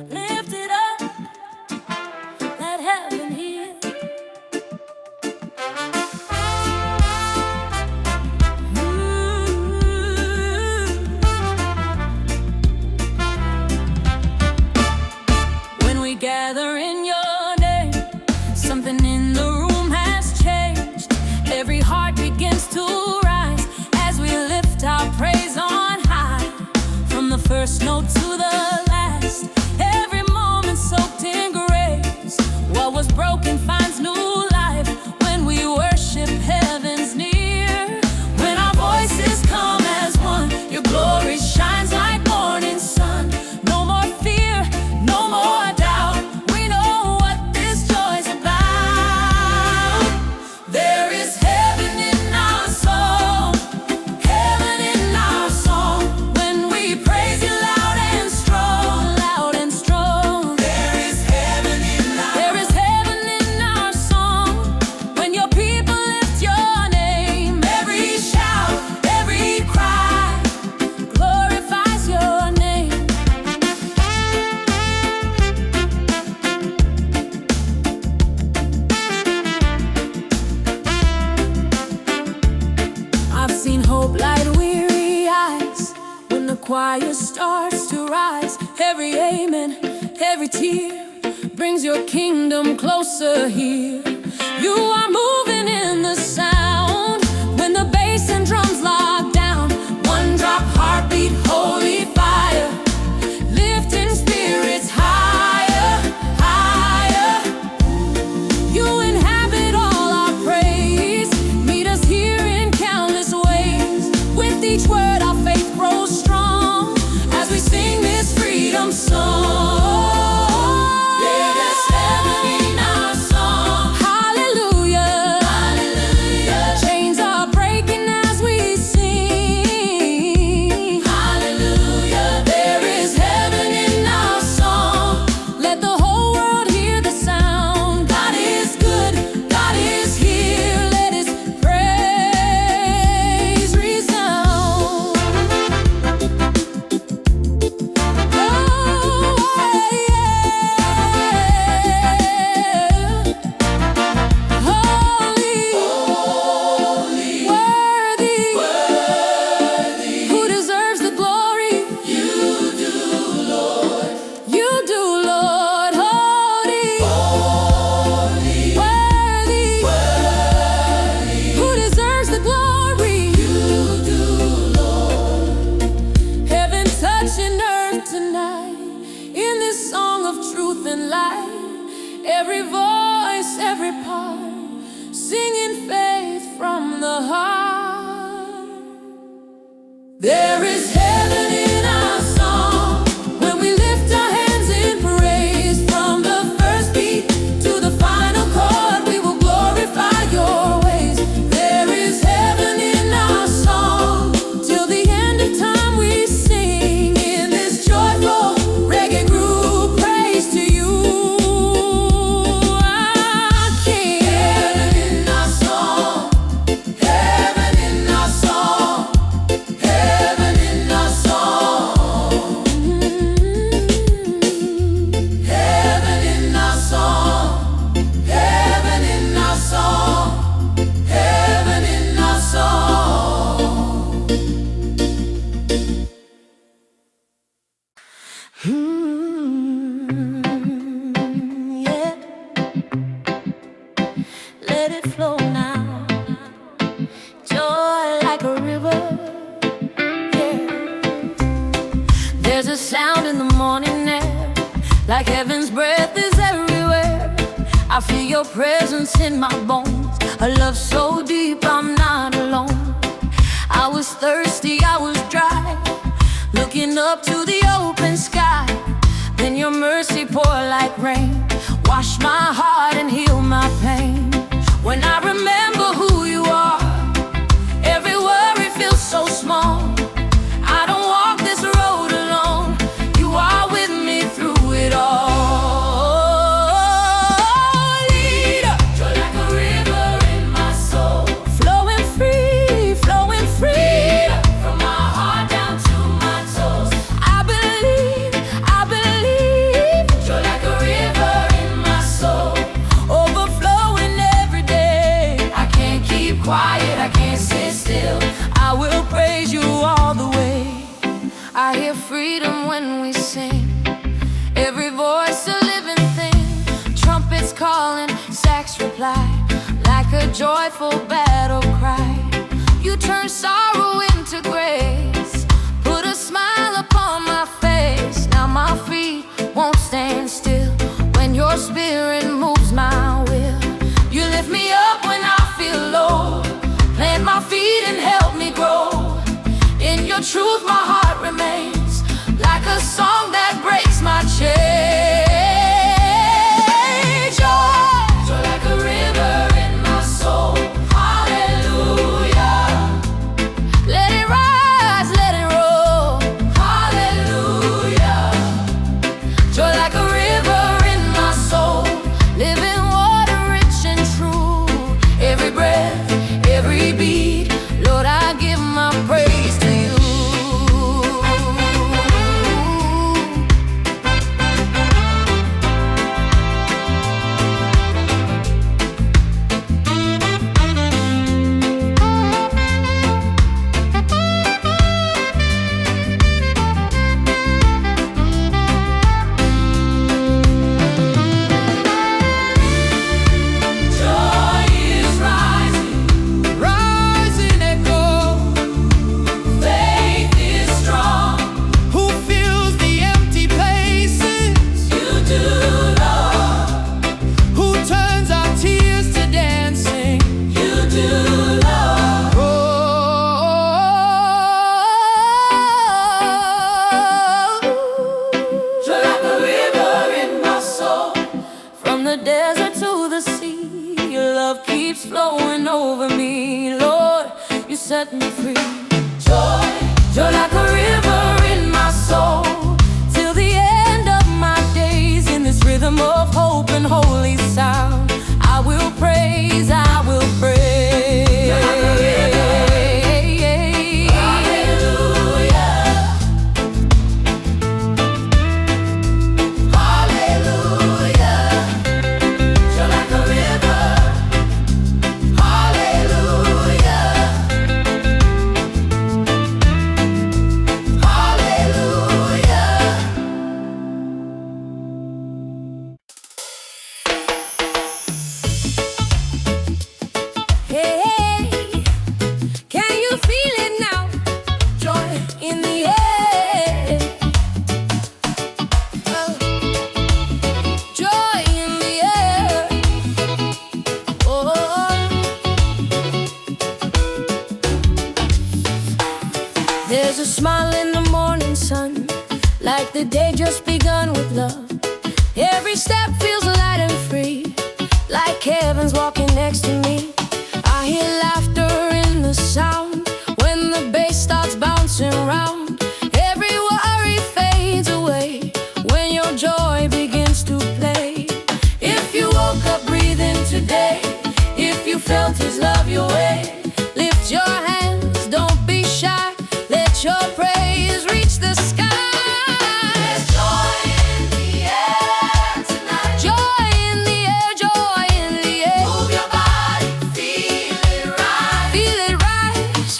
Lift it up, let heaven hear. When we gather in your name, something in the room has changed. Every heart begins to rise as we lift our praise on high. From the first note to the last, every moment soaked in grace. What was broken finds new life when we worship, heaven's near. When our voices come as one, your glory shines like morning sun. No more fear, no more doubt. We know what this joy's about. There is heaven in our song, heaven in our song. When we praise you loud and strong, loud and strong. There is heaven in our song. When your people lift your name, every shout, every cry glorifies your name. I've seen hope light weary eyes when the choir starts to rise. Every amen, every tear brings your kingdom closer here. You are moving in the sound when the bass and drums lock down. One drop heartbeat, holy fire, lifting spirits higher, higher. You inhabit all our praise. Meet us here in countless ways. With each word our faith grows strong as we sing this freedom song. There is heaven in our song. Hallelujah, hallelujah. Chains are breaking as we sing. Hallelujah. There is heaven in our song. Let the whole world hear the sound. God is good, God is here. Let his praise resound. Oh, yeah. Holy, worthy, who deserves the glory? You do, Lord. You do, Lord. Holy, worthy, who deserves the glory? You do, Lord. Heaven touching earth tonight in this song of truth and light. Every voice, every part, singing faith from the heart. There is heaven in our song when we lift our hands in praise. From the first beat to the final chord, we will glorify your ways. There is heaven in our song till the end of time. We sing in this joyful reggae group. Praise to you, our King. Heaven in our song, heaven in our song, heaven in our song. Heaven in our song, heaven in our song, heaven in our song. Yeah. Let it flow now. Joy like a river. Yeah. There's a sound in the morning air, like heaven's breath is everywhere. I feel your presence in my bones, a love so deep I'm not alone. I was thirsty, I was dry, looking up to the open sky. Then your mercy poured like rain, wash my heart and heal my pain. When I remember who you are, every worry feels so small. I don't walk this road alone, you are with me through it all. Leader, joy like a river in my soul, flowing free, from my heart down to freedom when we sing. Every voice a living thing, trumpets calling, sax reply, like a joyful battle cry. You turn sorrow into grace, put a smile upon my face. Now my feet won't stand still when your spirit moves my will. You lift me up when I feel low, plant my feet and help me grow. In your truth my heart remains, like a song that breaks my chain. Joy like a river in my soul. Hallelujah. Let it rise, let it roll. Hallelujah. Joy like a river in my soul, living water rich and true. Every breath, every beat, Lord, I give my praise to you. The desert to the sea, your love keeps flowing over me. Lord, you set me free. Joy, joy like a river in my soul, till the end of my days. In this rhythm of hope and holy sound, I will praise, I will praise. Joy like a river. There's a smile in the morning sun, like the day just begun with love. Every step feels light and free, like heaven's walking next to me. I hear laughter in the sound, when the bass starts bouncing around. Every worry fades away, when your joy begins to play. If you woke up breathing today, if you felt His love your way, lift your hands, don't be shy. Let your praise reach the sky. There's joy in the air tonight. Joy in the air, joy in the air. Move your body, feel it rise. Feel it rise.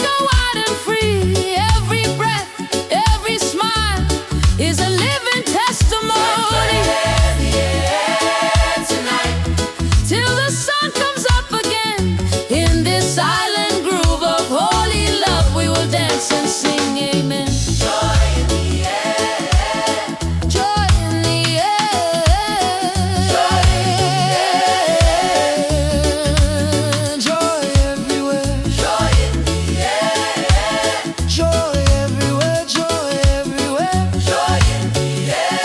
go wide and free. Every breath, every smile is a living testimony. Tonight, till the sun comes up again. In this silent groove of holy love, we will dance and sing amen. Joy in the air. Joy in the air. Joy in the air. Joy everywhere. Joy in the air. Joy everywhere. Joy everywhere. Joy in the air.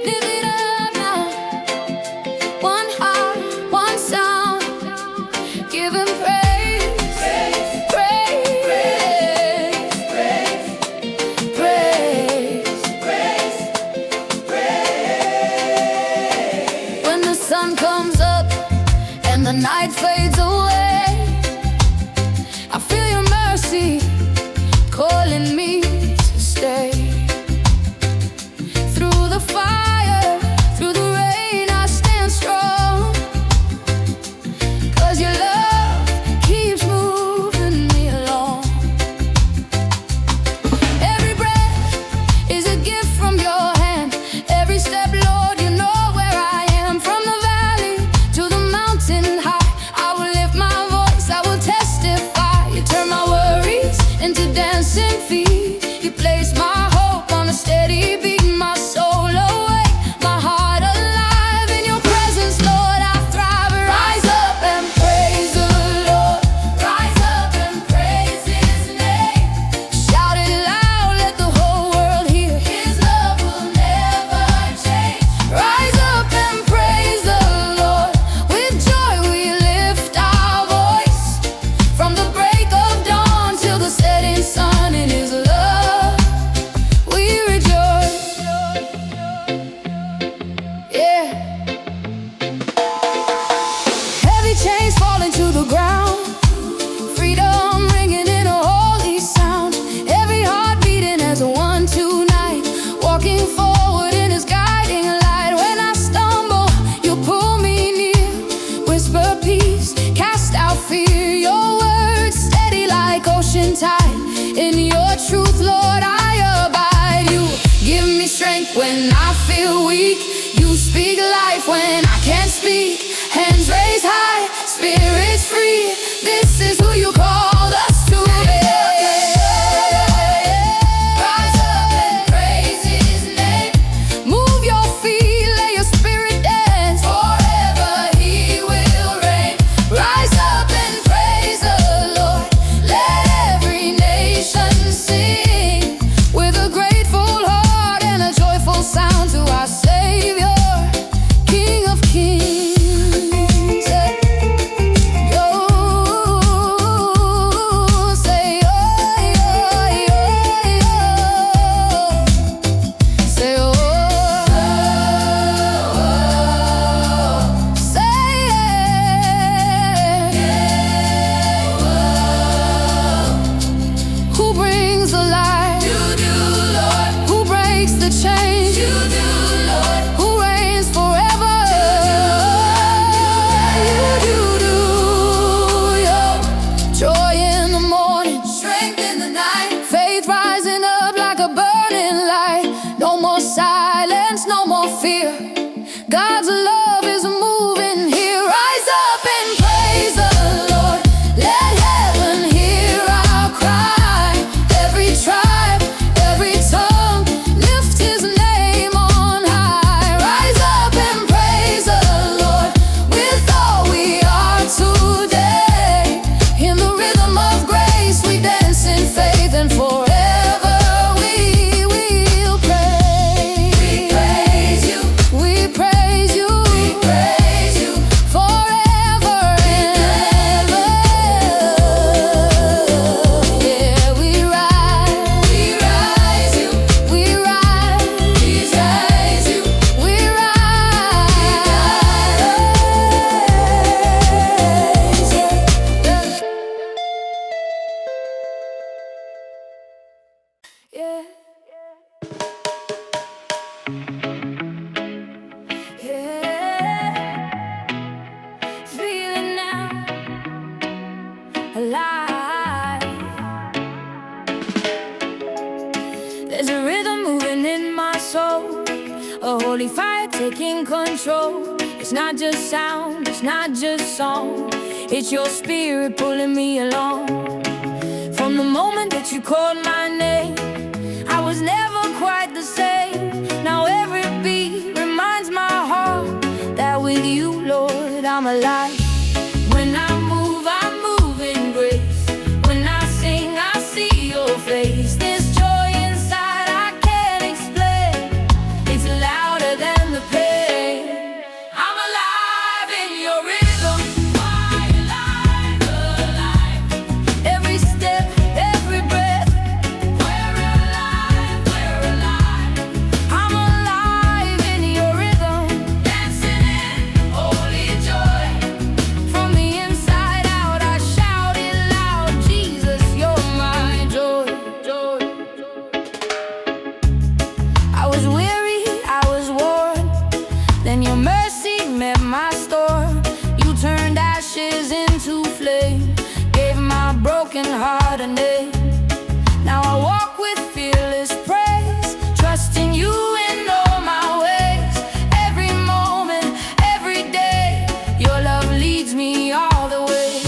Live it up now. One heart, one sound. Give him praise. Praise. Praise. When the sun comes up and the night fades away, I feel your mercy calling me to stay. Through the fire, through the rain, I stand strong. 'Cause your love keeps moving me along. Every breath is a gift from your hand. Every step, Lord, you know where I am. From the valley to the mountain high, I will lift my voice, I will testify. You turn my worries into dancing feet. You place my hope on a steady beat. My soul awake, my heart alive. In your presence, Lord, I thrive. Rise up and praise the Lord. Rise up and praise his name. Shout it loud, let the whole world hear. His love will never change. Rise up and praise the Lord. With joy we lift our voice. From the break of dawn till the setting sun, in his love we rejoice. Yeah. Heavy chains falling to the ground. Freedom ringing in a holy sound. Every heart beating as a 1-2 night. Walking forward in his guiding light. When I stumble, you pull me near. Whisper peace, cast out fear. Your words steady like ocean tide. In your truth, Lord, I abide. You give me strength when I feel weak. You speak life when I can't speak. Hands raised high, spirits free. This is who you called us to be. Rise up and praise his name. Move your feet, let your spirit dance. Forever he will reign. Rise up and praise the Lord. Let every nation sing. With a grateful heart and a joyful sound to our Savior, King of yeah, yeah. Feeling now alive. There's a rhythm moving in my soul, a holy fire taking control. It's not just sound, it's not just song, it's your spirit pulling me along. From the moment that you called my name, I was never quite the same. Now every beat reminds my heart that with you, Lord, I'm alive. When I move in grace. When I sing, I see your face. There's joy inside I can't explain. It's louder than the pain. I'm alive in your rhythm. Why alive, alive? Every step, every breath. We're alive, we're alive. I'm alive in your rhythm. Dancing in holy joy. From the inside out, I shout it loud. Jesus, you're my joy, joy. I was weary, I was worn. Then your mercy met my storm. You turned ashes into flame, gave my broken heart a name. Now I walk with fearless praise, trusting you in all my ways. Every moment, every day, your love leads me all the way.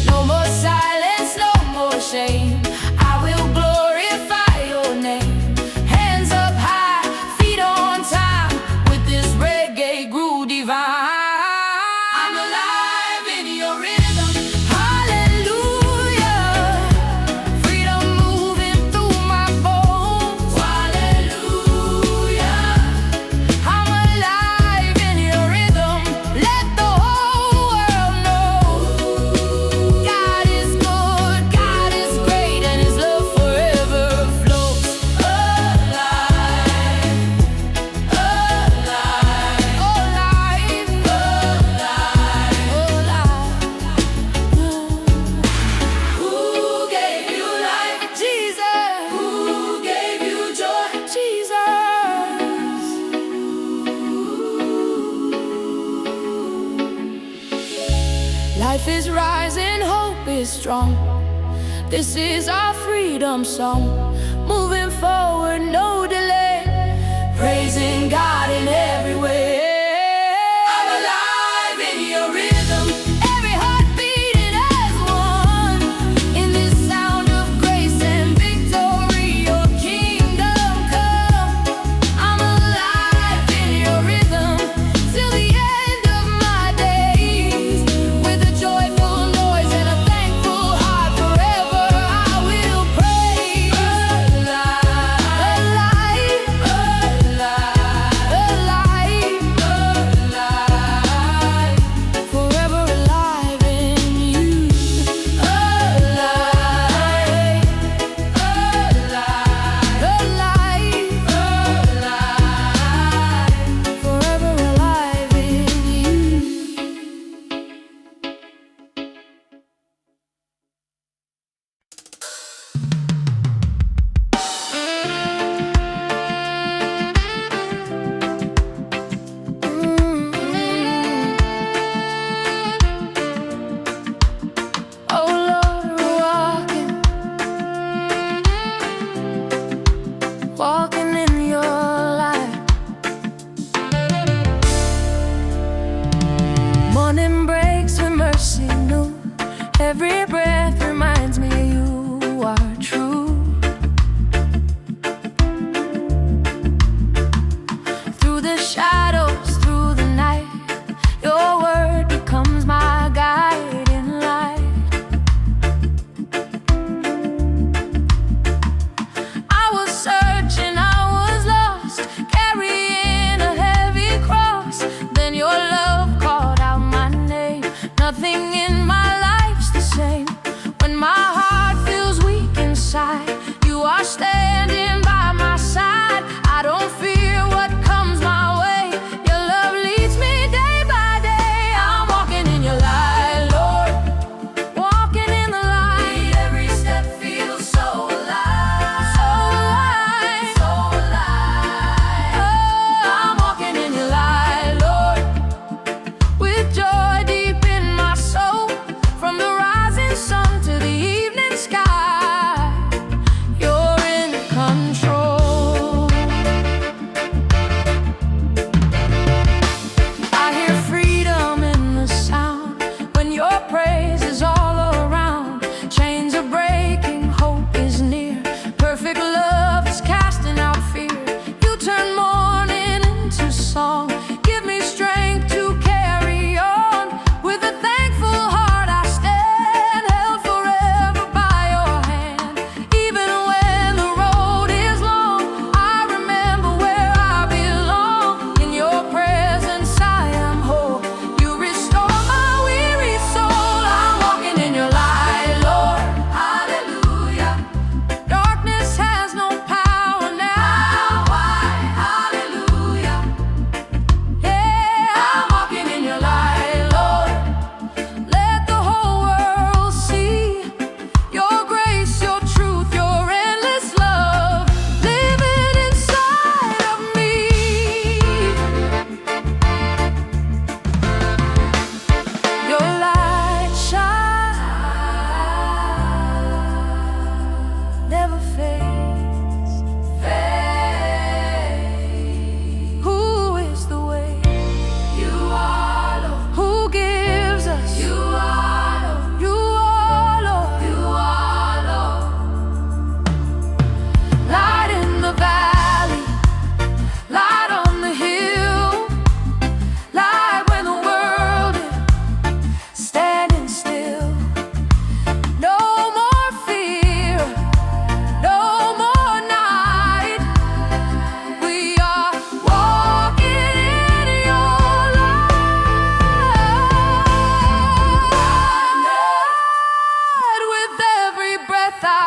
No more silence, no more shame. I will glorify your name. Hands up high, feet on time, with this reggae groove divine. I'm alive in your rhythm. Hallelujah. Freedom moving through my bones. Hallelujah. I'm alive in your rhythm. Let the whole world know God is good, God is great, and his love forever flows. Alive, alive, alive, alive, alive. Who gave you life? Jesus. Who gave you joy? Jesus. Life is rising, hope is strong. This is our freedom song. Moving forward, no delay. Praising God in every way. I'm alive in your rhythm. Every heart beating as one. In this sound of grace and victory, your kingdom come. I'm alive in your rhythm till the end of my days. With a joyful noise and a thankful heart, forever I will praise. Alive, alive,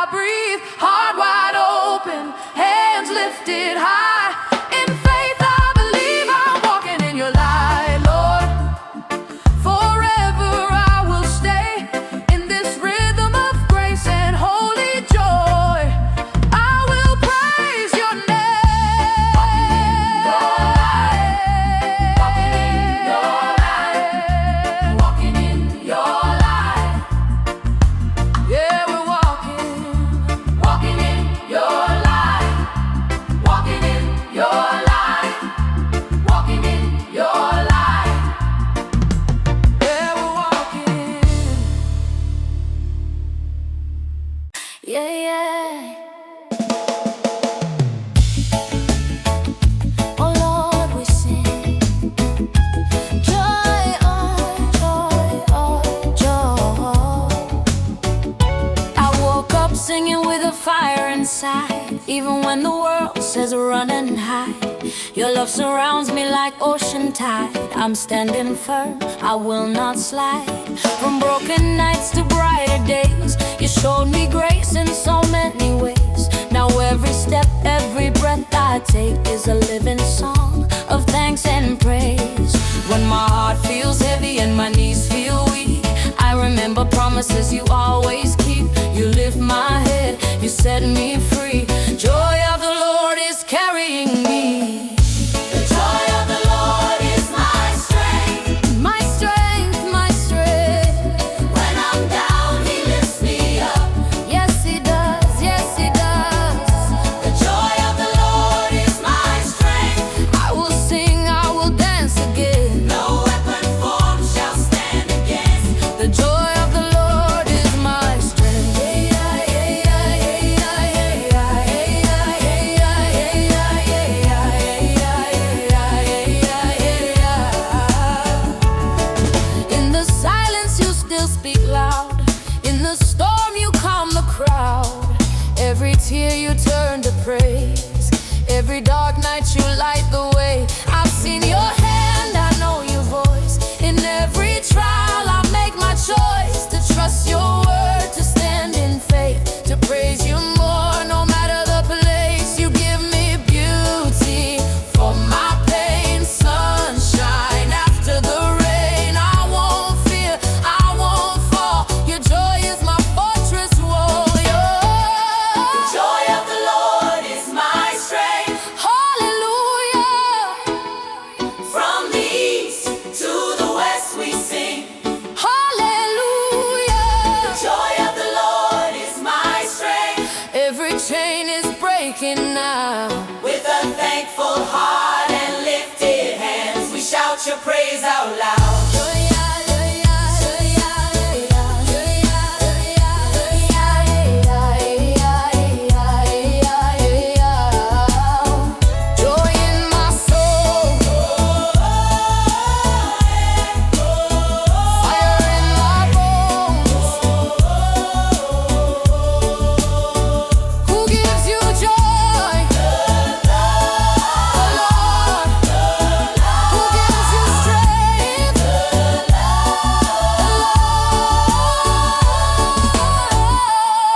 I breathe, heart wide open, hands lifted high. In faith I believe I'm walking in your light, Lord. Forever I will stay in this rhythm of grace and holy joy. I will praise your name. Walking in your light. Yeah, we're walking in your light. Walking in your light. Walking in your light. Yeah, we're walking. Yeah, yeah. Oh Lord, we sing joy on joy. I woke up singing with a fire inside, even when the world says run and hide. Your love surrounds me like ocean tide. I'm standing firm, I will not slide. From broken nights to brighter days, you showed me grace in so many ways. Now every step, every breath I take is a living song of thanks and praise. When my heart feels heavy and my knees feel weak, I remember promises you always keep. You lift my head, you set me free. Joy of the Lord is carrying me. The joy of the Lord is my strength. My strength, my strength. When I'm down, He lifts me up. Yes, He does, yes, He does. The joy of the Lord is my strength. I will sing, I will dance again. No weapon formed shall stand against. The joy of the Lord is my strength. In the silence you still speak loud. In the storm you calm the crowd. Every tear you turn to praise. Every dark night you light the way. I've seen your hand, I know your voice. In every trial I make my choice to trust your word, to stand in faith, to praise you more no matter the place. You give me beauty for my pain, sunshine after the rain. I won't fear, I won't fall. Your joy is my fortress wall. The joy of the Lord is my strength. Hallelujah. From the east to the west we sing. Hallelujah. The joy of the Lord is my strength. Every chain is breaking now. With a thankful heart and lifted hands, we shout your praise out loud. Joy in my soul, fire in my bones. Who gives you joy? The Lord. Who gives you strength?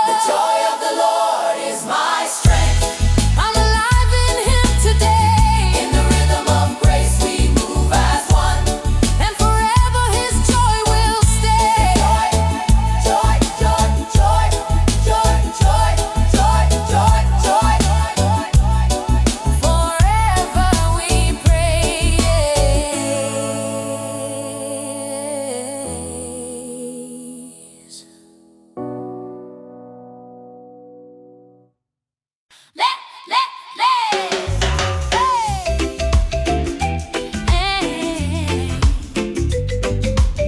The joy of the Lord is my strength. I'm alive in Him today. In the rhythm of grace we move as one, and forever His joy will stay. Joy, joy, joy, joy, joy, joy, joy, joy, joy. Forever we praise.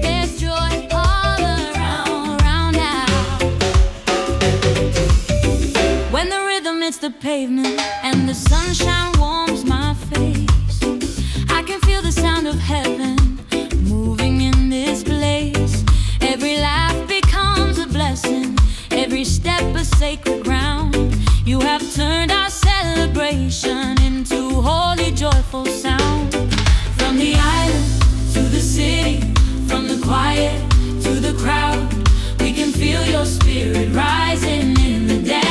There's joy all around now. When the rhythm hits the pavement and the sunshine warms my face, I can feel the sound of heaven moving in this place. Every laugh becomes a blessing, every step a sacred ground. You have turned our celebration into holy, joyful sound. From the island to the city, from the quiet to the crowd, we can feel your spirit rising in the dance.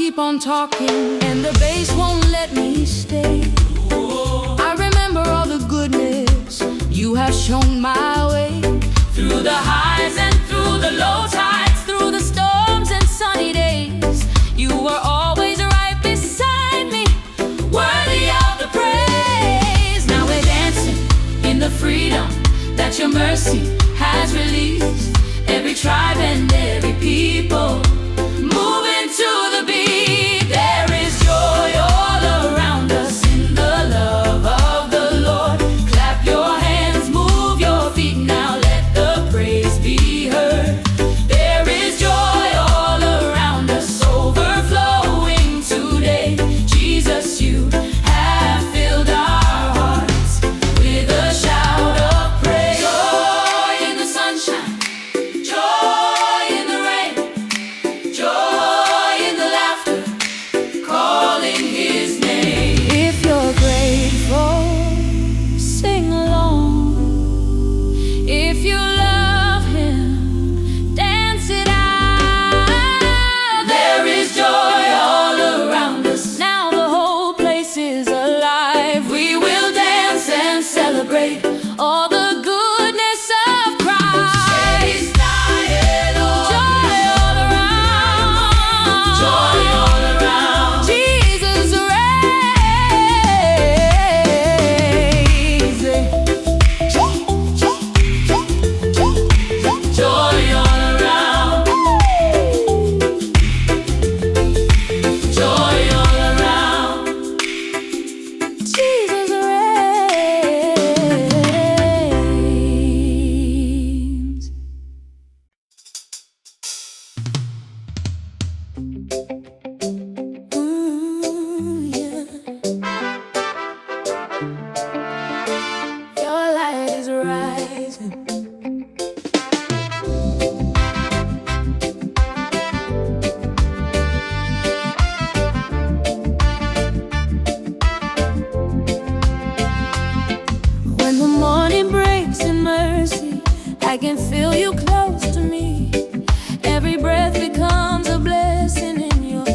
keep on talking, and the bass won't let me stay. I remember all the goodness you have shown my way. Through the highs and through the low tides, through the storms and sunny days, you were always right beside me, worthy of the praise. Now we're dancing in the freedom that your mercy has released. Every tribe and every people moving to the beat. There is joy all around us in the love of the Lord. Clap your hands, move your feet now, let the praise be heard. There is joy all around us, overflowing today. Jesus, you have filled our hearts with a shout of praise. Joy in the sunshine, joy in the rain, joy in the laughter, calling his name. If you're grateful, sing along. If you love him, dance it out. There is joy all around us. Now the whole place is alive. We will dance and celebrate all the goodness of Christ. Joy all around. Joy all around. Jesus reigns. Joy all around. Joy all around. Jesus reigns. Ooh, yeah. Your light is rising. When the morning breaks in mercy, I can feel you close to me. Every breath becomes a blessing in your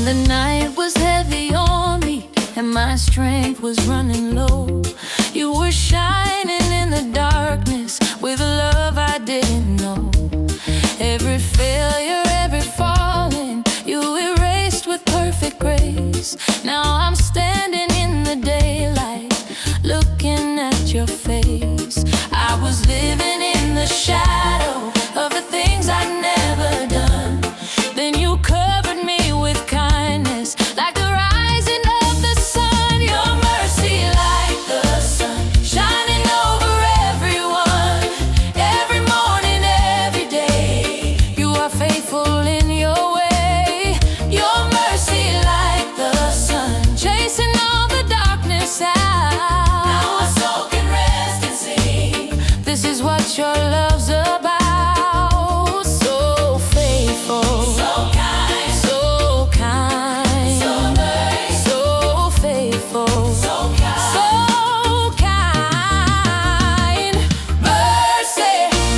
When the night was heavy on me and my strength was running low, you were shining in the darkness with a love I didn't know. Every failure, every falling, you erased with perfect grace. Now I'm standing in the daylight, looking at your face. I was living in the shadow of the things I'd never done. Then you covered me with kindness, like the rising of the sun. Your mercy like the sun, shining over everyone. Every morning, every day, you are faithful in your way. Your mercy like the sun, chasing all the darkness out. Now my soul can rest and sing. This is what your love's about. So faithful, so kind, so kind, so merciful, so faithful, so kind, so kind. Mercy,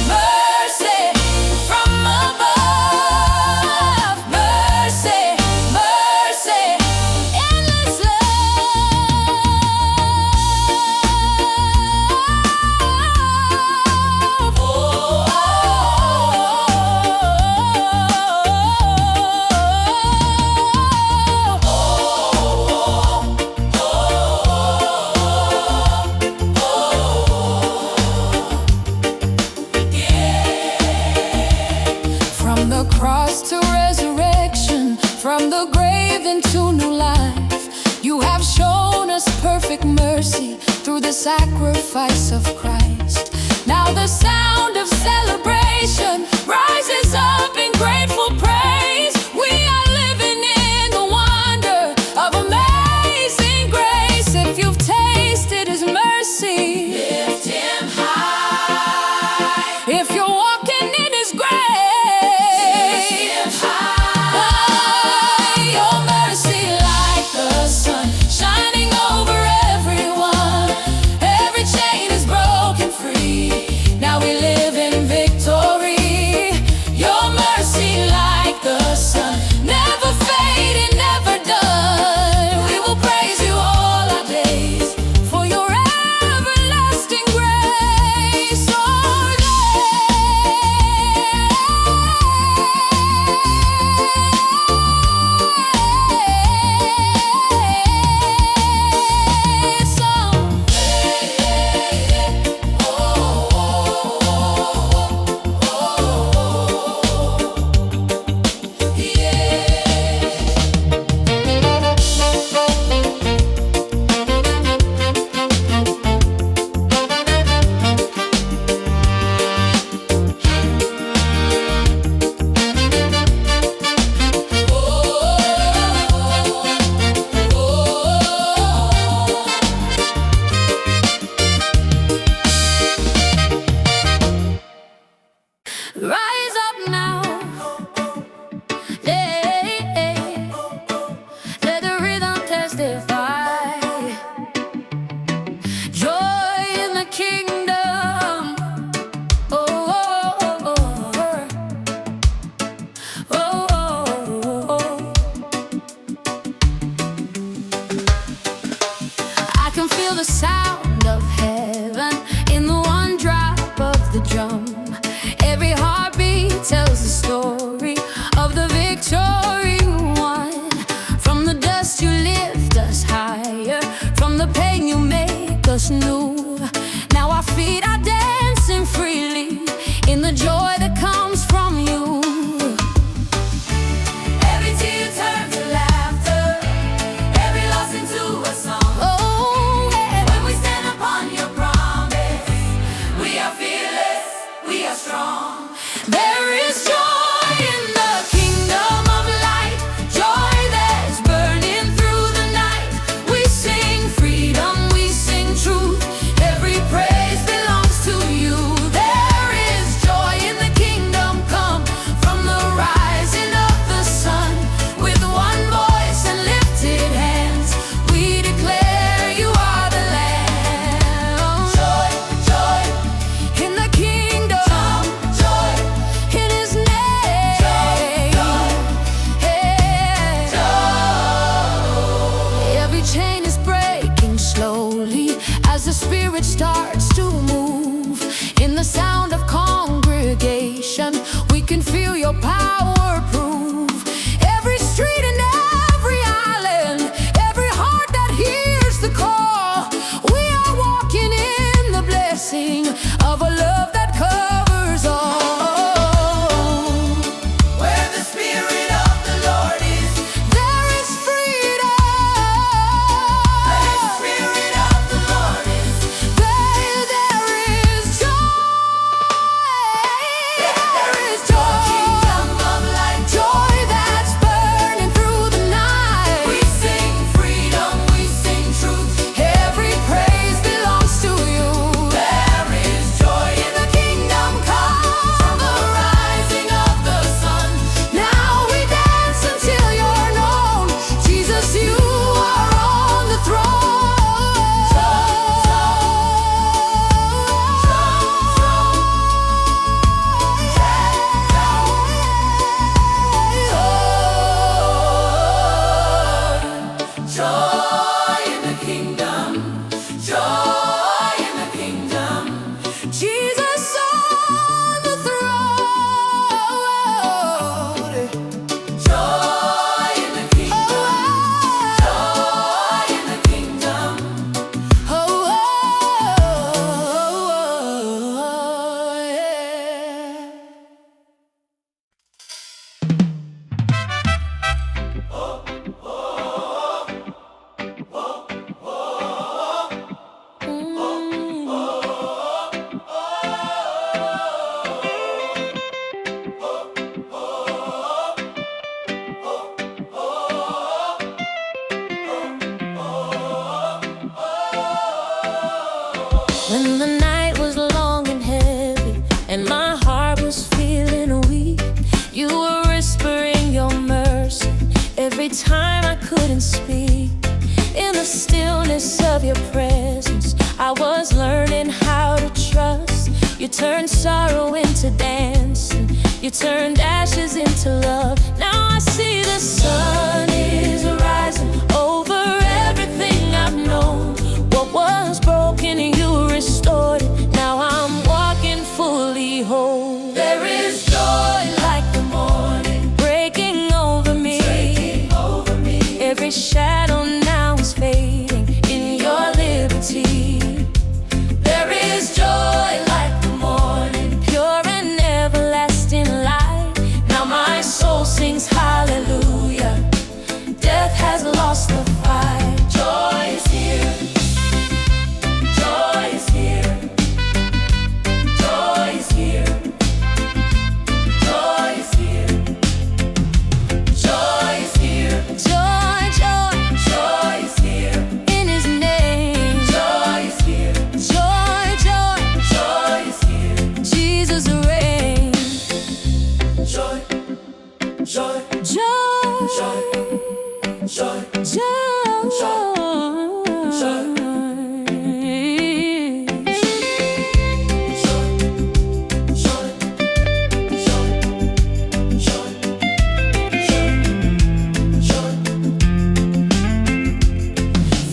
mercy from above. Mercy, mercy, endless love. From the cross to resurrection, from the grave into new life, you have shown us perfect mercy through the sacrifice of Christ. Now the sound of celebration rises up in grateful praise. We are living in the wonder of amazing grace. If you've tasted His mercy, lift Him high. If you're walking in His grace, lift Him high. Your mercy like the sun, shining over everyone. Every chain is broken free. Now we live in victory. Your mercy like Spirit starts to move. In the sound of congregation, we can feel your power prove. Every street and every island, every heart that hears the call, we are walking in the blessing of a love that covers all. Where the Spirit of the Lord is, There is freedom. where the Spirit of the Lord is, There is joy. There is joy. kingdom of light. Joy that's burning through the night. We sing freedom, we sing truth. Every praise belongs to you. There is joy in The kingdom come, the rising of the sun. now we dance until you're known. Jesus, you are on the throne. Joy in the kingdom, joy in the kingdom. Jesus on the throne. Joy in the kingdom, joy in the kingdom. Oh, yeah. When the night was long and heavy and my heart was feeling weak, you were whispering your mercy every time I couldn't speak. In the stillness of your presence, I was learning how to trust. You turned sorrow into dancing, you turned ashes into love. Now I see the sun is rising over everything I've known. What was broken, you restored it. Now I'm walking fully whole. There is joy Like the morning breaking over me. over me. Every shadow now is fading in your liberty. There is joy Like the morning, pure and everlasting light. Now my soul sings hallelujah. Death has lost the fight. joy is here. Joy is here. Joy is here. Joy is here. Joy is here. Joy, joy, Joy is here. in his name. Joy is here. Joy, joy, Joy is here. Jesus reigns. Joy. Joy. Joy, Joy.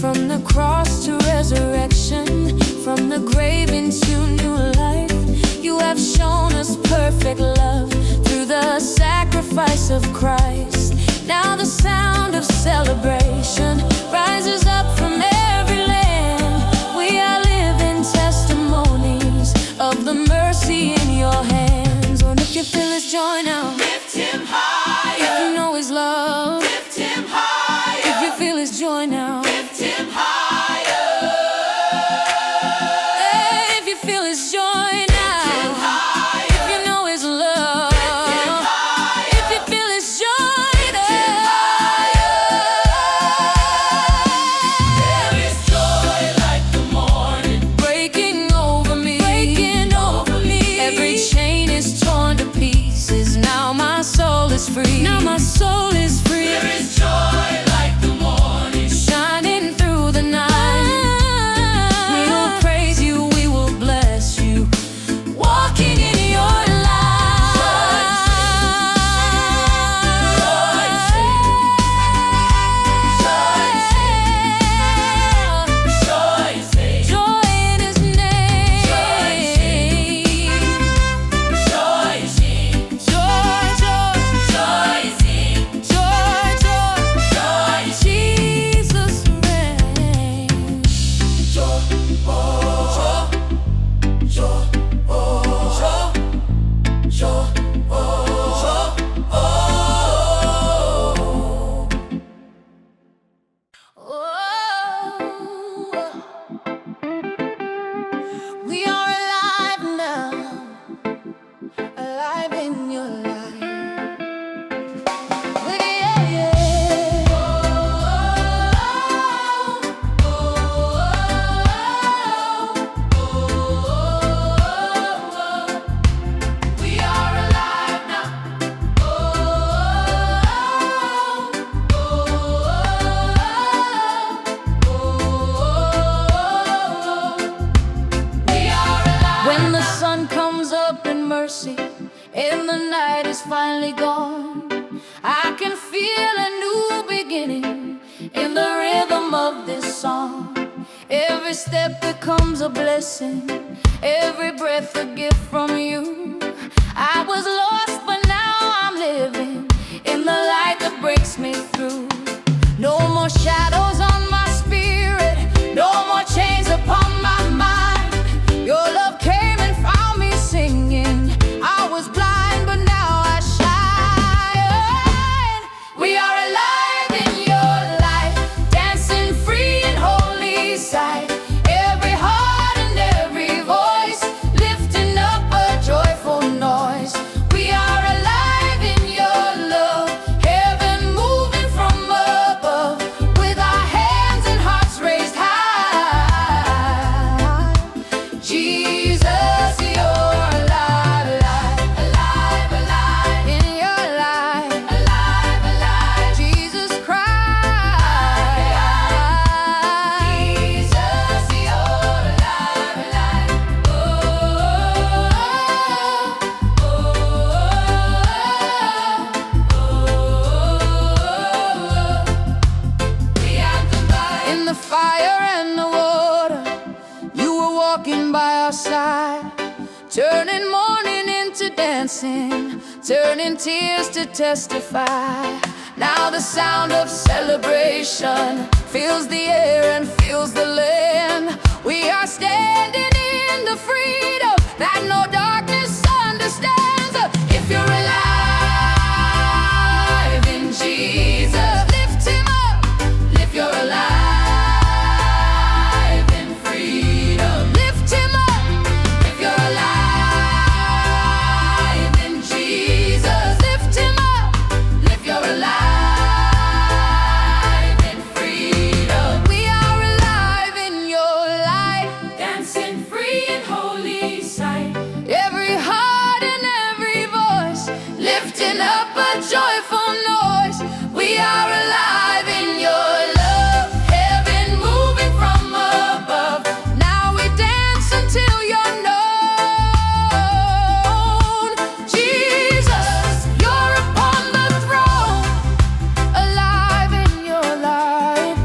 From the cross to resurrection, from the grave into new life, you have shown us perfect love through the sacrifice of Christ. Now the sound of celebration rises up from every land. We are living testimonies of the mercy in your hands. Wonder if you feel his joy now. Lift him If higher. you know his love. Lift him higher. If you feel his joy now. Lift him higher. Hey, if you feel his joy now. Higher. If you know his love. Higher. If you feel his joy now. can feel a new beginning in the rhythm of this song. Every step becomes a blessing, every breath a gift from you. I was lost, but now I'm living in the light that breaks me through. No more shadows on my spirit, no more chains upon my mind. Your love came and found me singing. I was blind, but now I shine. We are alive in your light, dancing free in holy sight. Every heart and every voice lifting up a joyful noise. We are alive in your love, heaven moving from above, with our hands and hearts raised high. Jesus, you're alive, alive, alive, alive in your light, alive, alive. Jesus Christ, Jesus, you're alive, alive. Oh, oh, we have the light. In the fire and the water, you were walking by our side, turning mourning into dancing, turning tears to testify. Now the sound of celebration fills the air and fills the land. We are standing in the freedom that no darkness understands. If you're alive in Jesus, lift him up. If you're alive in freedom, lift him up. If you're alive in Jesus, lift him up. If you're alive in freedom, we are alive in your light, dancing free in holy sight. Every heart and every voice lifting up a joyful noise. We are alive in your love, heaven moving from above. Now we dance until you're known. Jesus, you're upon the throne, alive in your light,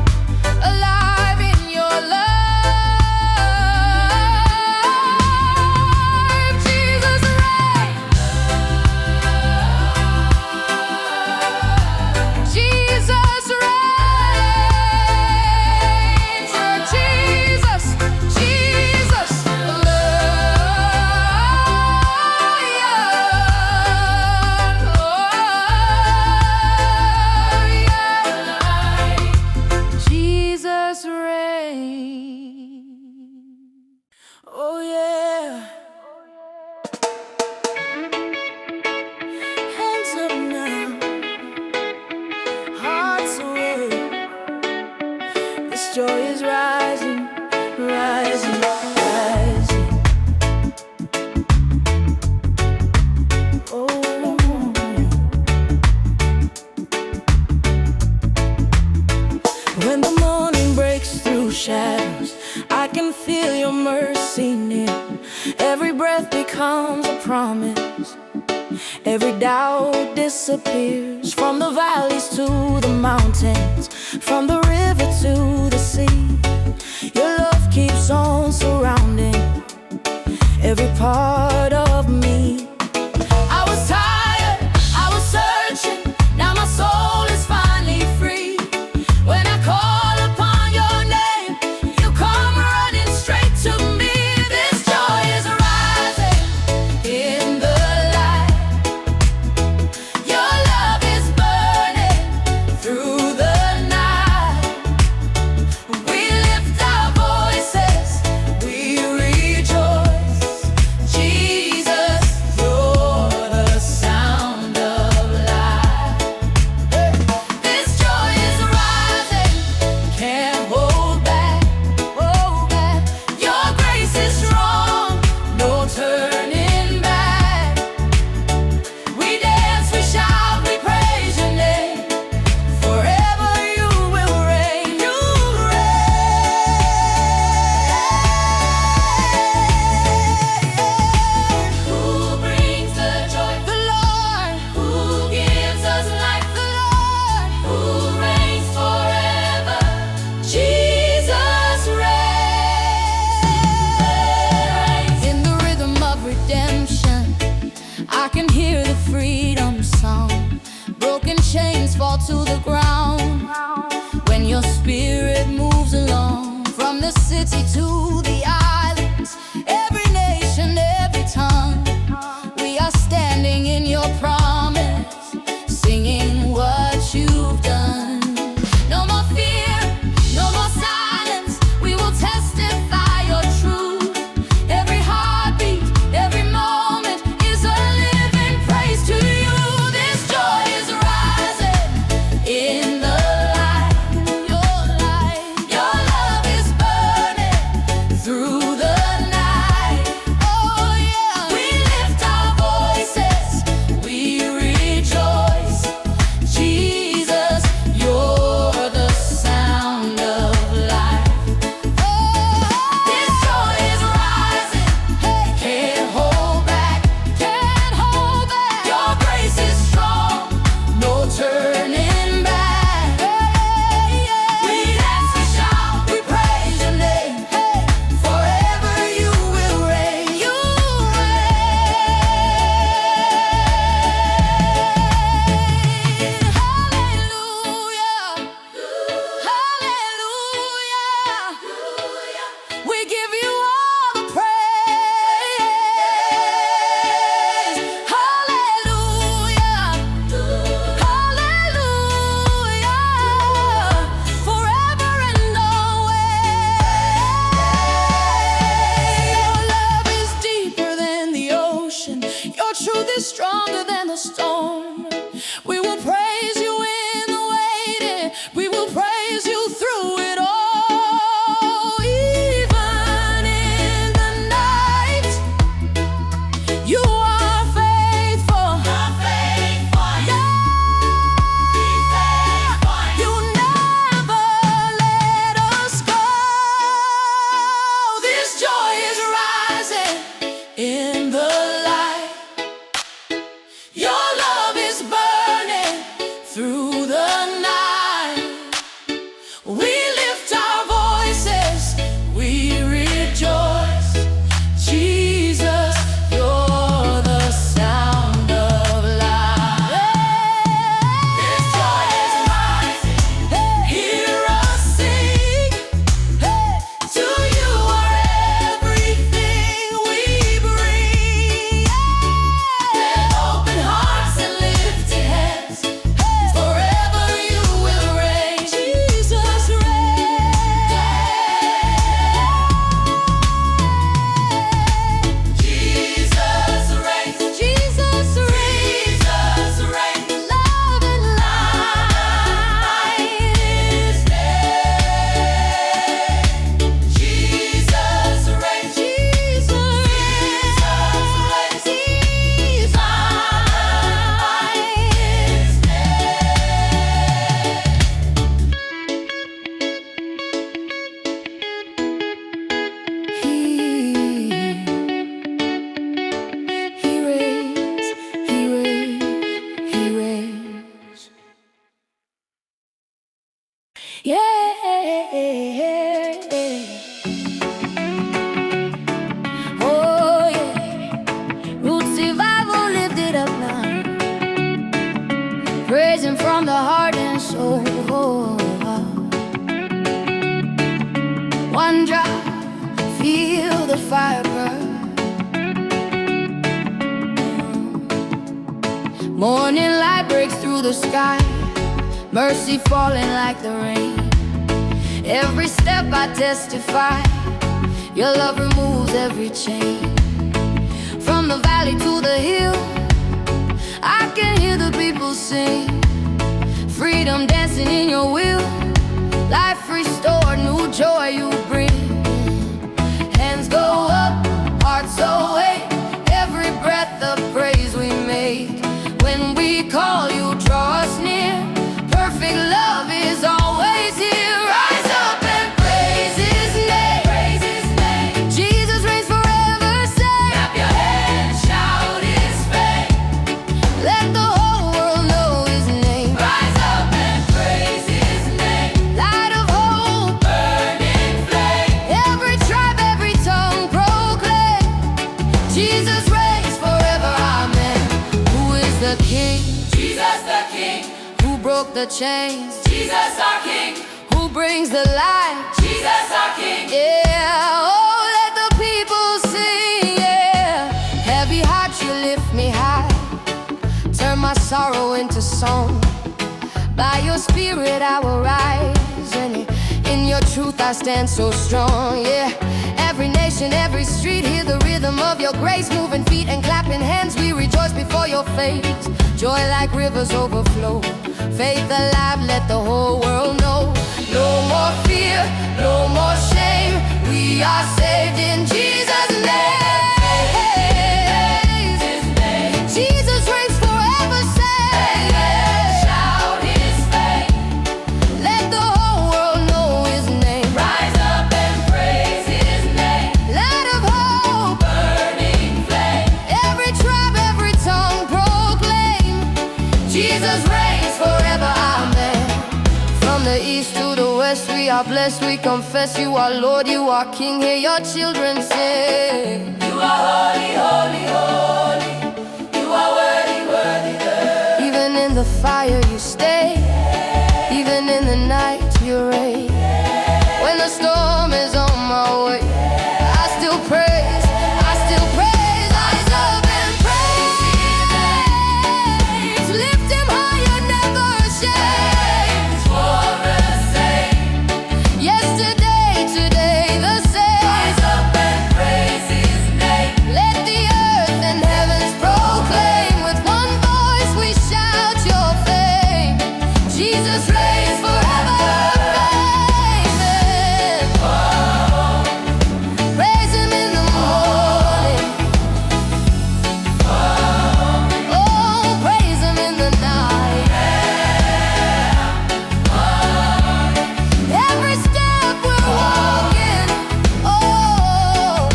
alive in your love. Jesus reigns. Jesus reigns. Jesus, Jesus, Jesus reigns. Oh yeah. Hands up now, hearts away. This joy is rising, rising, rising. Oh, when the morning breaks through shadows, I can feel your mercy near. Every breath becomes a promise, every doubt disappears. From the valleys to the mountains, from the river to the sea, your love keeps on surrounding every part of me. I was tired, I was searching, now my soul is finally free. When I call upon your name, you come running straight to me. This joy is rising in the light. Your love is burning through the night. We lift our voices, we rejoice. Jesus fall to the ground when your spirit moves along. From the city to the islands, every nation, every tongue, we are standing in your promise, singing what you've done. No more fear, no more silence, we will testify your truth. Every heartbeat, every moment is a living praise to you. This joy is rising in the light, your love is burning through the night. Oh yeah, we lift our voices, we rejoice. Jesus, you're the sound of life. Oh, this joy is rising, can't hold back, can't hold back. Your grace is strong, no turning back. We dance, we shout, we praise your name. Forever you will reign, you reign. Hallelujah, hallelujah. We give you all the praise. Hallelujah, hallelujah. Forever and always. Your love is deeper than the ocean. Your truth is stronger than the storm. We will praise you in the waiting. We will praise you through it all. Even in the night, you are faithful. Yeah. You never let us go. This joy is rising in the light. Your love is burning through the night. We lift our voices, we rejoice. Jesus, you're the sound of life. This joy is rising, hear us sing. To you are everything we bring. With open hearts and lifted hands, forever you will reign. Jesus reigns. Jesus reigns. Love and light is name. Jesus reigns. Jesus reigns. He's mine is He reigns, he reigns, he reigns. Yeah. Oh yeah. Root survival, lift it up now. Praising from the heart and soul. One drop, feel the fire burn. Morning light breaks through the sky, mercy falling like the rain. Every step I testify, your love removes every chain. From the valley to the hill, I can hear the people sing. Freedom dancing in your will, life restored, new joy you bring. Hands go up, hearts away, every breath of praise we make. When we call you, draw us near. Perfect love is always here. Rise up and praise his name. Jesus reigns forever, say. Clap your hands, shout his fame. Let the whole world know his name. Rise up and praise his name. Light of hope, burning flame. Every tribe, every tongue proclaim. the chains. Jesus our King, Who brings the light? Jesus our King. Yeah, oh, let the people sing, yeah. Heavy heart, you lift me high. Turn my sorrow into song. By your spirit I will rise, and in your truth I stand so strong, yeah. Every nation, every street, hear the rhythm of your grace. Moving feet and clapping hands, we rejoice before your face. Joy like rivers overflow, faith alive, let the whole world know. No more fear, no more shame, we are saved in Jesus' name. Jesus reigns forever, say. Shout his fame, Let the whole world know his name. rise up and praise his name. Light of hope, Burning flame, every tribe, every tongue proclaim. Jesus reigns forever, amen. From the east to the west we are blessed. We confess you are Lord, you are King. Hear your children sing. you are holy, holy, holy. You are worthy, worthy, worthy. Even in the fire you stay, even in the night you reign. When the storm is on my way, I still praise, I still praise. Rise up and praise. Lift him higher, never ashamed. For the same, Yesterday, today, the same. rise up and praise his name. Let the earth and heavens proclaim. With one voice we shout your fame. Jesus reigns forever, amen. Praise him in the morning. Oh, praise him in the night. Every step we're walking, oh,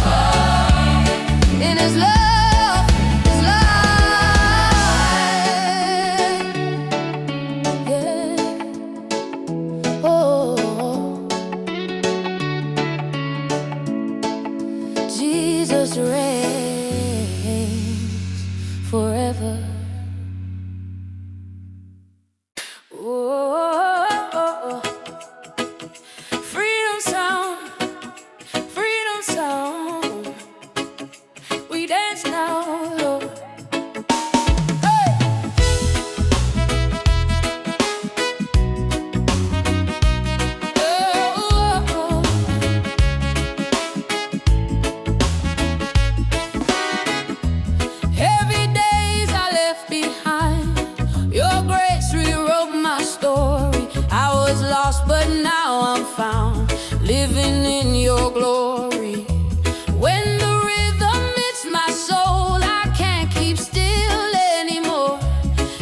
in his love, his light. Yeah. Oh, Jesus reigns forever. Oh, freedom sound, freedom sound. We dance now, Lord. Hey! Oh, heavy days I left behind. Your grace rewrote my story. I was lost, but now I'm found, living in your glory. When the rhythm hits my soul, I can't keep still anymore.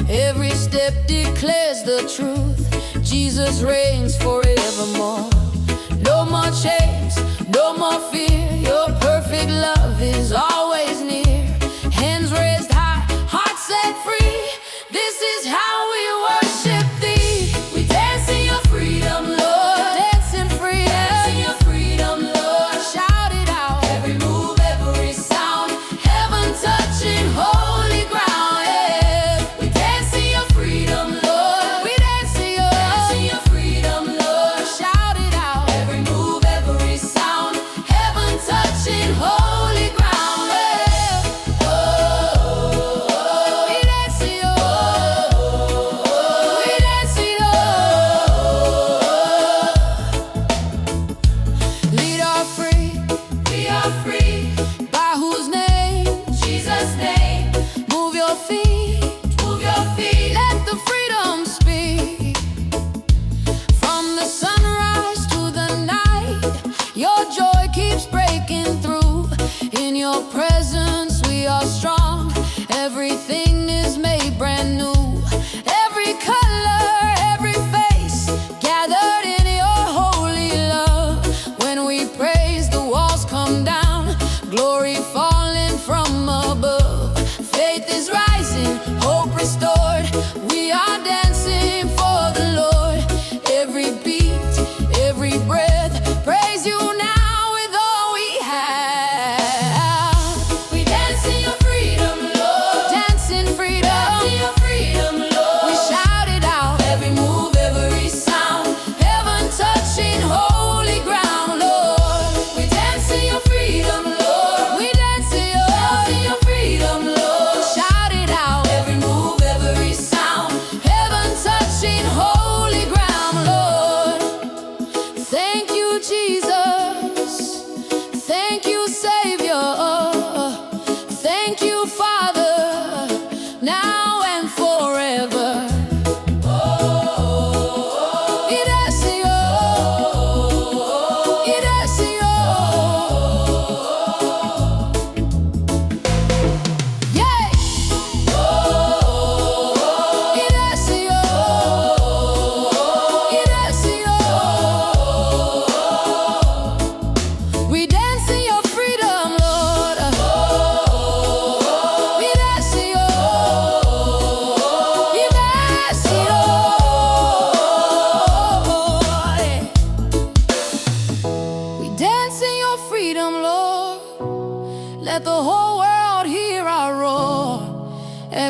Every step declares the truth. Jesus reigns forevermore. No more chains, no more fear. Your perfect love is always near. Hands raised high, heart set free. This is how we worship thee. We dance in your freedom, Lord. Dancing free, Dance in your freedom, Lord. shout it out. Every move, every sound, heaven touching holy ground. Yeah. We dance in your freedom, Lord. We dance to Dance in you, your freedom, Lord. shout it out. Every move, every sound, heaven touching holy ground.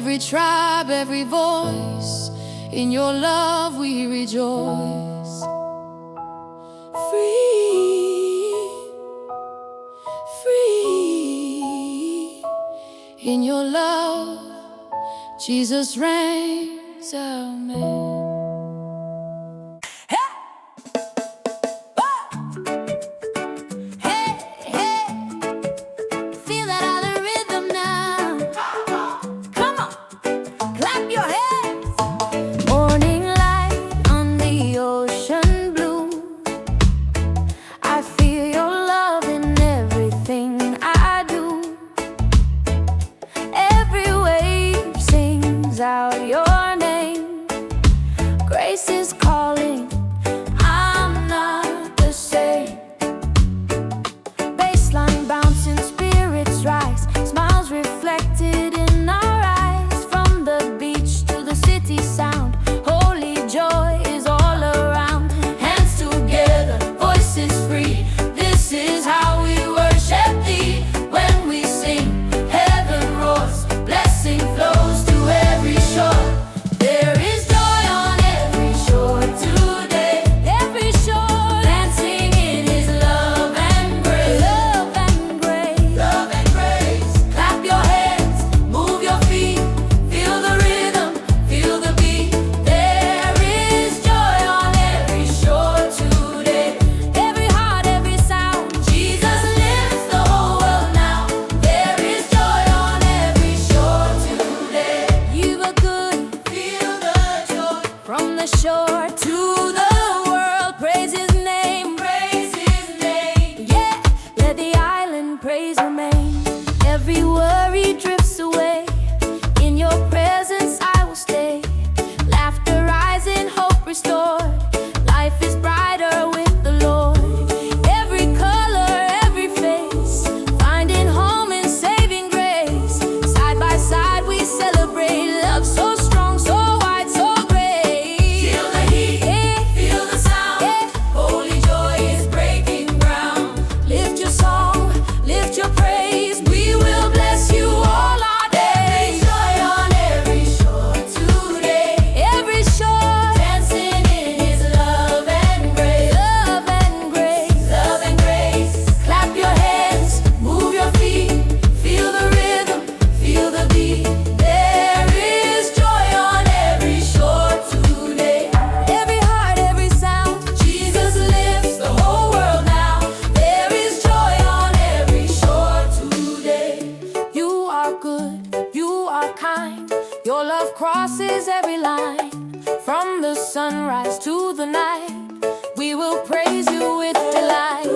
every tribe, every voice. In your love we rejoice. Free, free. In your love, Jesus reigns. Amen. Out your name, grace is calling. I'm not the same. Baseline bouncing, spirits rise, smiles reflected in our eyes. From the beach to the city sound, holy joy is all around. Hands together, voices free. This is how we worship thee. When we sing, heaven roars, blessing flows to every shore. There is joy on every shore today. Every shore dancing in His love and grace. Love and grace. Love and grace. Clap your hands, move your feet. Feel the rhythm, feel the beat. There is joy on every shore today. Every heart, every sound. Jesus lifts the whole world now. There is joy on every shore today. You are good, feel the joy. From the shore to the world, praise His name. Praise His name. Yeah, let the island praise remain. Every worry drifts away. In your presence I will stay. Laughter rising, hope restored. Life is brighter with the Lord. Every color, every face, finding home in saving grace. Side by side we celebrate love so strong, so wide, so great. Feel the heat, feel the sound. Holy joy is breaking ground. Lift your song, lift your praise. We will bless you all our days. Joy on every shore today. Every shore dancing in His love and grace. Love and grace. Love and grace. Clap your hands, move your feet. Feel the rhythm, feel the beat. There is joy on every shore today. Every heart, every sound. Jesus lifts the whole world now. There is joy on every shore today. You are good, you are kind. Your love crosses every line. From the sunrise to the night, we will praise you with delight.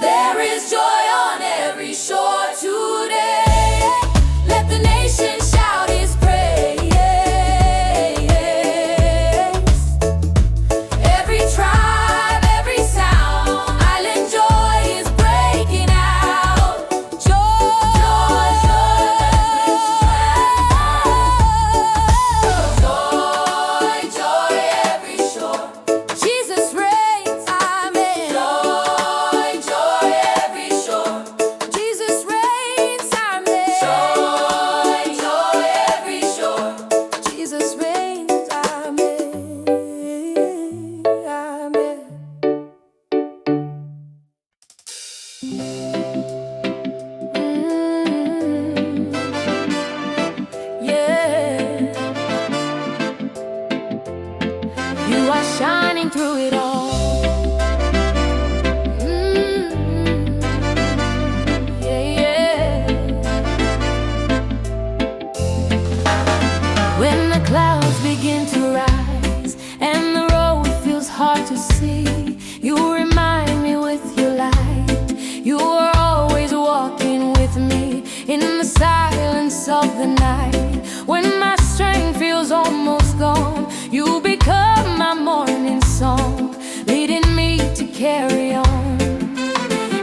There is joy on every shore today. Let the nation shout His praise. Every tribe, every sound, island joy is breaking out. Joy, joy, joy, every shore. Jesus reigns, amen. Joy, joy, every shore. Jesus reigns, amen. Joy, joy, every shore. Jesus reigns, amen. Amen. Yeah. You are shining through it all. Yeah, yeah. When the clouds begin to rise and the road feels hard to see, you remind me with your light. You are always walking with me in the silence of the night. When my strength feels almost gone, you become my morning song, leading me to carry on.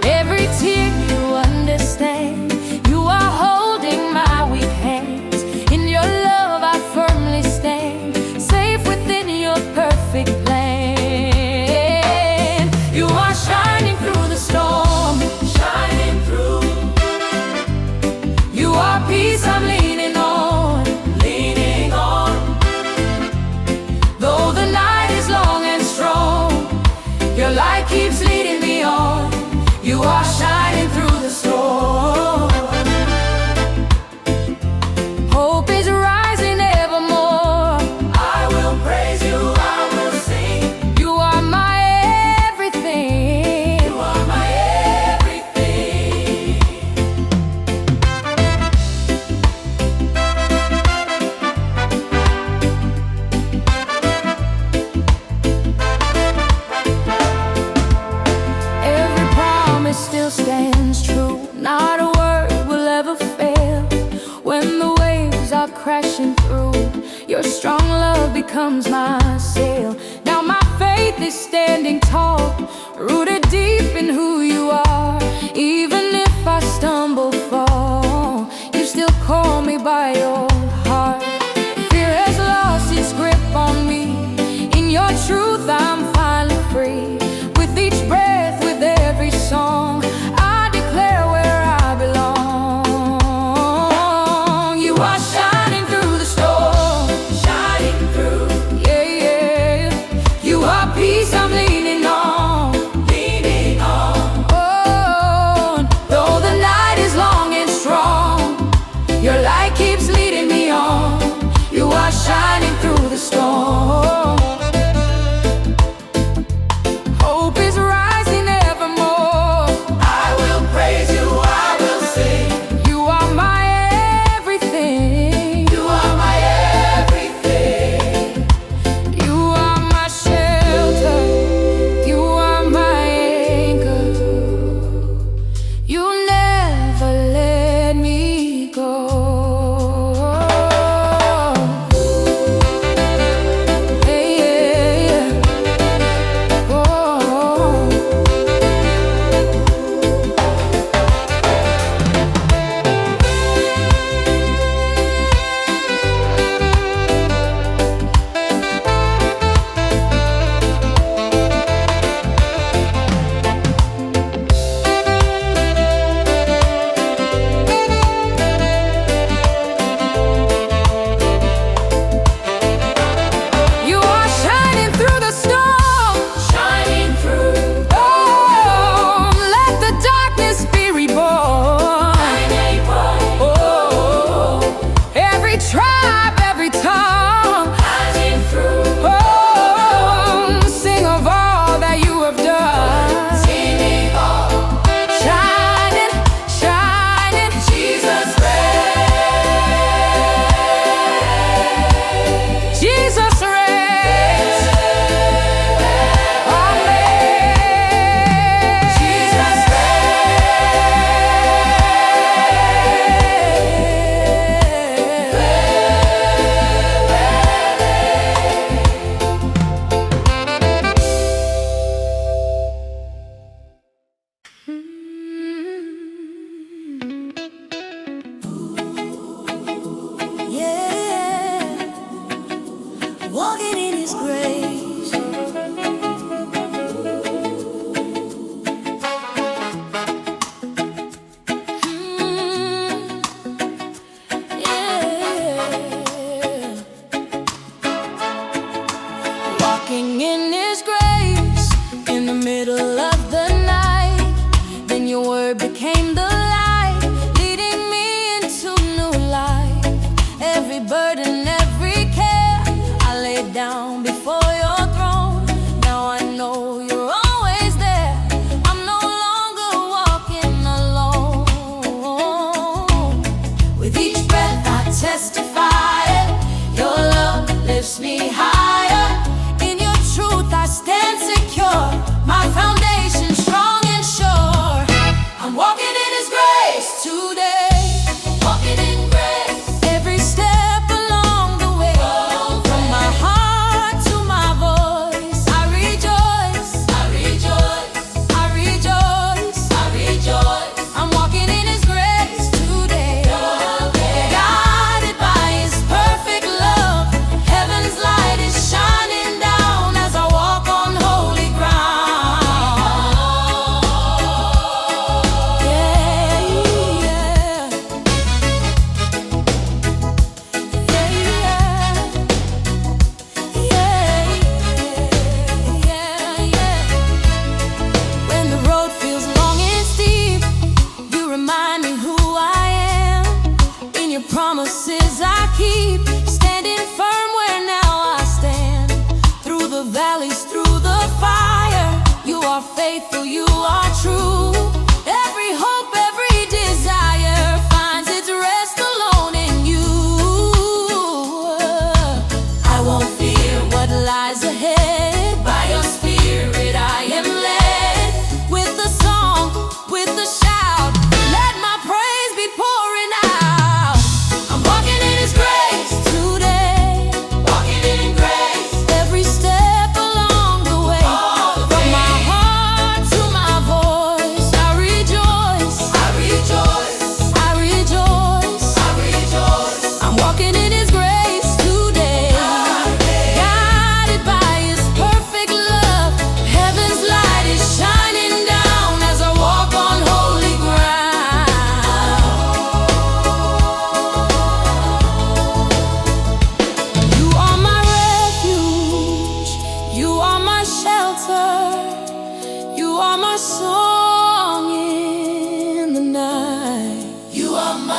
Every tear you understand. You are holding my weak hands. In your love I firmly stand, safe within your perfect plan. not a word will ever fail. When the waves are crashing through, your strong love becomes my sail. Now my faith is standing tall, rooted deep in who you are. Even if I stumble, fall, you still call me by your heart. Fear has lost its grip on me. In your truth I'm finally free. With each breath, with every song, I declare where I belong. You are shining through the storm, shining through, yeah, yeah. You are peace I'm leaning on, leaning on. Oh, though the night is long and strong, your light keeps leading me on. You are shining through the storm. Hope is rising evermore. I will praise you, I will sing. You are my everything. You are my everything. You are my shelter. You are my anchor. You never let me go. Hey.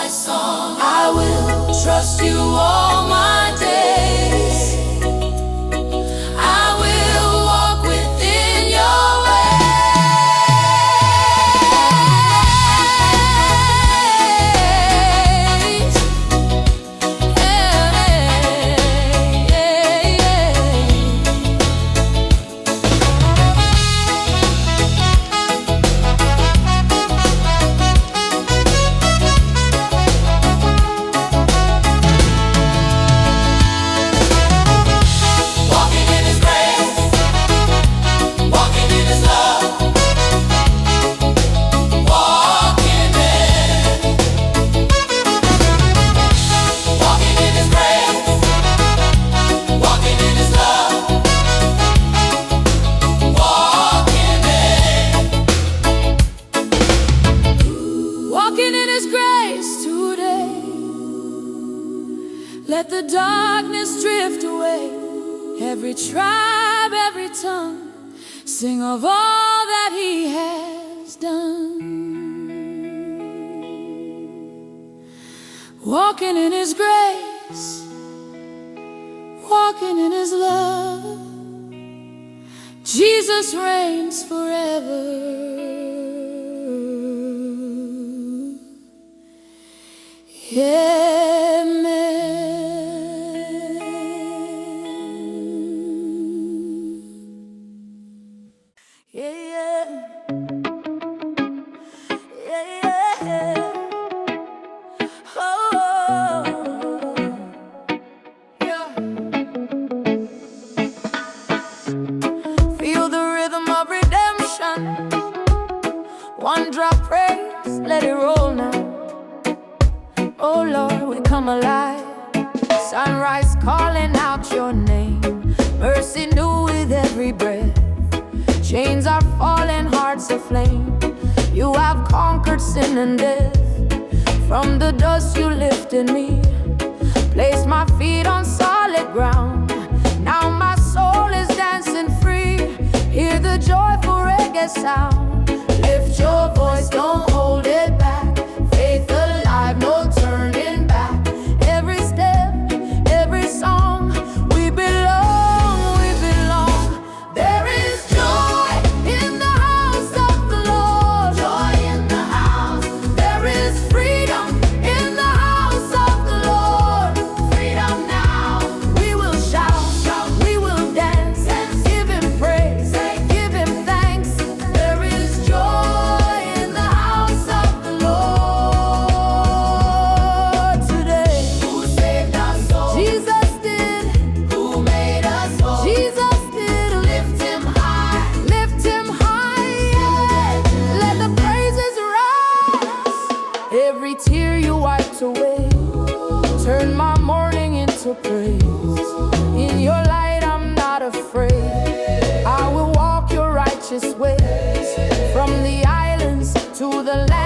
song. I will trust you all my days. I will walk within your ways. Walking in His grace, walking in His love, walking in His grace, walking in His love, walking in His grace today. Let the darkness drift away. Every tribe, every tongue, sing of all that He has done. Walking in His grace, walking in His love, Jesus reigns forever. Amen. Yeah, yeah, yeah, yeah. Oh, yeah. Feel the rhythm of redemption. One drop praise, let it roll now. Oh Lord, we come alive. Sunrise calling out your name. Mercy new with every breath. Chains are falling, hearts aflame. You have conquered sin and death. From the dust you lifted me, placed my feet on solid ground. Now my soul is dancing free. Hear the joyful reggae sound. Lift your voice, don't hold it back. Faith alive, no turning back. Every step, every song, we belong, we belong. There is joy in the house of the Lord. Joy in the house. There is freedom in the house of the Lord. Freedom now. We will shout, shout, we will dance, dance. Give Him praise, give Him thanks. There is joy in the house of the Lord today. Who saved our soul? Jesus did. Who made us whole? Jesus did. Lift Him high, lift Him high. Yeah. Let the praises rise. Every tear you wiped away, turn my mourning into praise. In your light I'm not afraid. I will walk your righteous ways. From the islands to the land.